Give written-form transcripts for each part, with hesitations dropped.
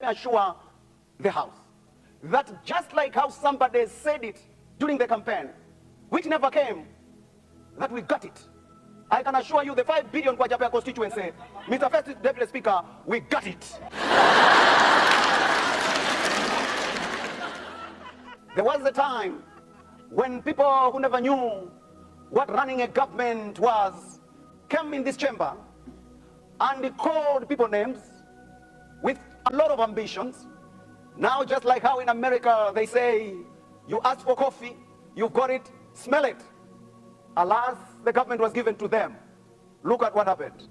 assure the House that just like how somebody said it during the campaign, which never came, that we got it. I can assure you the 5 billion kwa Japia constituency, Mr. First Deputy Speaker, we got it. There was a time when people who never knew what running a government was came in this chamber and called people names with a lot of ambitions. Now, just like how in America they say, you ask for coffee, you got it, smell it. Alas, the government was given to them. Look at what happened.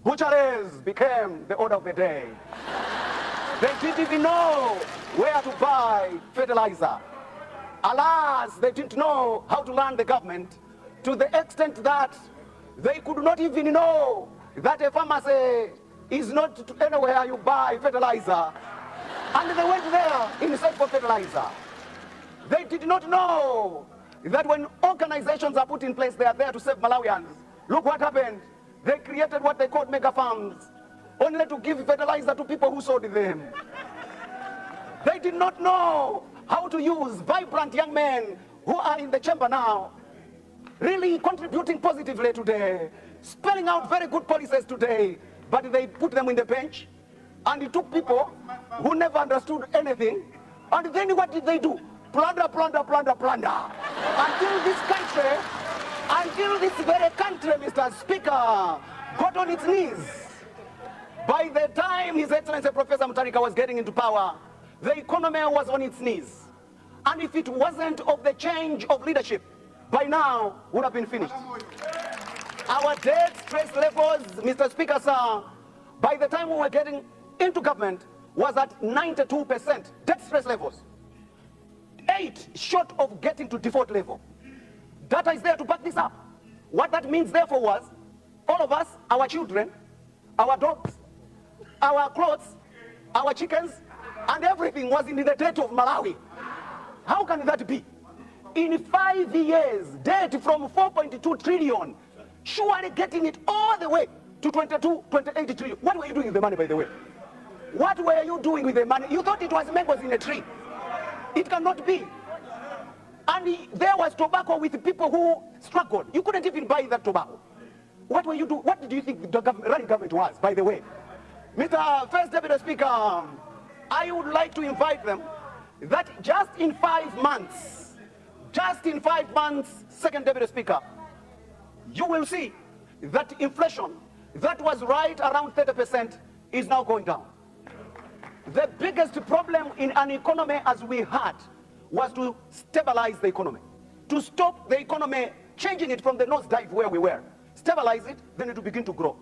Butcheries became the order of the day. They didn't even know where to buy fertilizer. Alas, they didn't know how to run the government to the extent that they could not even know that a pharmacy is not anywhere you buy fertilizer. And they went there in search for fertilizer. They did not know that when organizations are put in place, they are there to save Malawians. Look what happened. They created what they called mega farms, only to give fertilizer to people who sold them. They did not know how to use vibrant young men who are in the chamber now, really contributing positively today, spelling out very good policies today, but they put them in the bench, and it took people who never understood anything, and then what did they do? Plunder, plunder, plunder, plunder. Until this very country, Mr. Speaker, got on its knees. By the time His Excellency Professor Mutharika was getting into power, the economy was on its knees. And if it wasn't of the change of leadership, by now would have been finished. Our debt stress levels, Mr. Speaker, sir, by the time we were getting into government, was at 92% debt stress levels. 8 short of getting to default level. Data is there to back this up. What that means, therefore, was all of us, our children, our dogs, our clothes, our chickens, and everything was in the debt of Malawi. How can that be? In 5 years, debt from 4.2 trillion, surely getting it all the way to 28 trillion. What were you doing with the money, by the way? What were you doing with the money? You thought it was mangoes in a tree. It cannot be. And there was tobacco with people who struggled. You couldn't even buy that tobacco. What were you doing? What did you think the running government was, by the way? Mr. First Deputy Speaker, I would like to invite them that just in 5 months, Second Deputy Speaker, you will see that inflation that was right around 30% is now going down. The biggest problem in an economy as we had was to stabilize the economy, to stop the economy changing it from the nosedive where we were. Stabilize it, then it will begin to grow.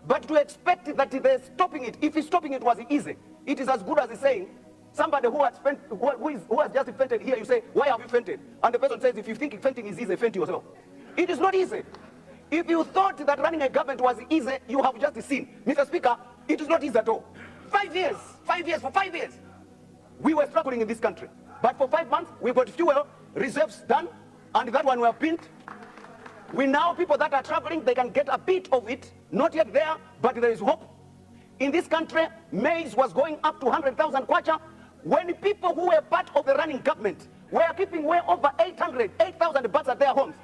But to expect that they're stopping it, if stopping it was easy, it is as good as saying, somebody who has just fainted here, you say, why have you fainted? And the person says, if you think fainting is easy, faint yourself. It is not easy. If you thought that running a government was easy, you have just seen. Mr. Speaker, it is not easy at all. 5 years, for 5 years, we were struggling in this country. But for 5 months, we got fuel reserves done, and that one were pinned. We now, people that are traveling, they can get a bit of it, not yet there, but there is hope. In this country, maize was going up to 100,000 kwacha, when people who were part of the running government were keeping way over 8,000 bags at their homes.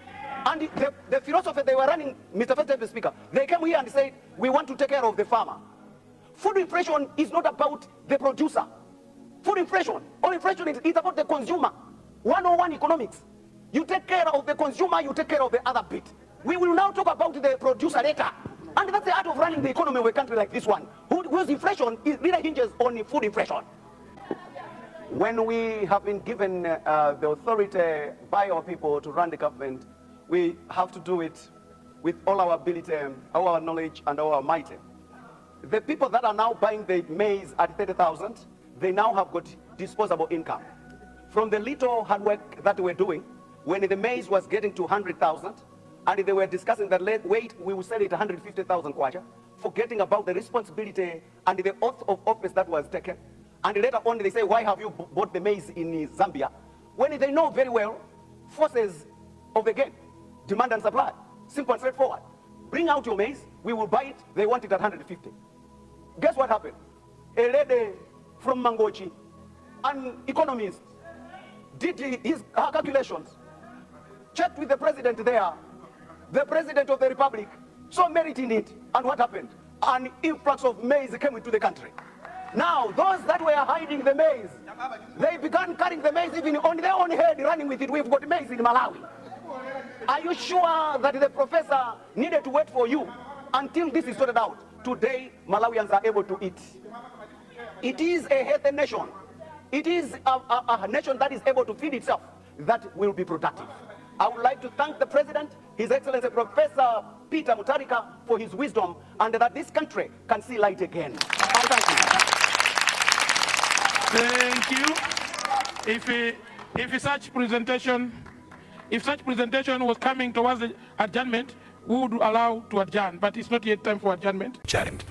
And the philosophy they were running, Mr. First Deputy Speaker, they came here and said, we want to take care of the farmer. Food inflation is not about the producer. Food inflation, all inflation is about the consumer. 101 economics. You take care of the consumer, you take care of the other bit. We will now talk about the producer later. And that's the art of running the economy of a country like this one, whose inflation really hinges on food inflation. When we have been given the authority by our people to run the government, we have to do it with all our ability, our knowledge, and our might. The people that are now buying the maize at 30,000, they now have got disposable income. From the little hard work that they were doing, when the maize was getting to 100,000, and they were discussing that, wait, we will sell it 150,000 kwacha, forgetting about the responsibility and the oath of office that was taken. And later on, they say, why have you bought the maize in Zambia? When they know very well, forces of the game, demand and supply, simple and straightforward. Bring out your maize, we will buy it, they want it at 150. Guess what happened? A lady Tom Mangochi, an economist, did her calculations, checked with the president there, the president of the republic, saw merit in it, and what happened? An influx of maize came into the country. Now, those that were hiding the maize, they began carrying the maize even on their own head, running with it. We've got maize in Malawi. Are you sure that the professor needed to wait for you until this is sorted out? Today, Malawians are able to eat. It is a healthy nation. It is a nation that is able to feed itself that will be productive. I would like to thank the President, His Excellency Professor Peter Mutharika, for his wisdom, and that this country can see light again. Thank you. Thank you. If such presentation was coming towards the adjournment, we would allow to adjourn, but it's not yet time for adjournment. Adjourned.